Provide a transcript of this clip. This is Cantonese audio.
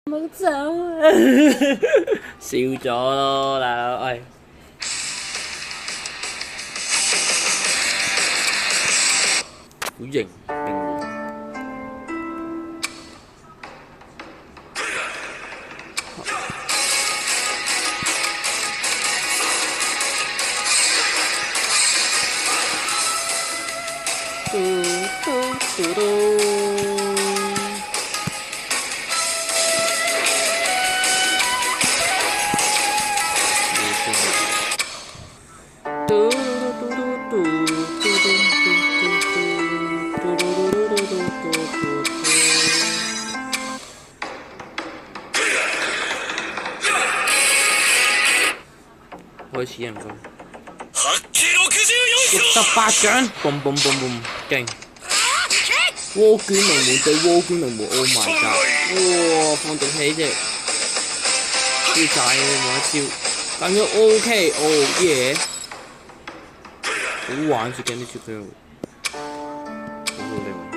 冇走啊！笑咗咯，大佬，喂，好型，開始人工68獎，boom boom boom boom，勁！渦捲龍門對渦捲龍門 ，Oh my god！ 哇，放毒氣啫，超晒嘅冇一招，但佢 OK，Oh yeah！ 好玩，最近啲小朋友，好好靚。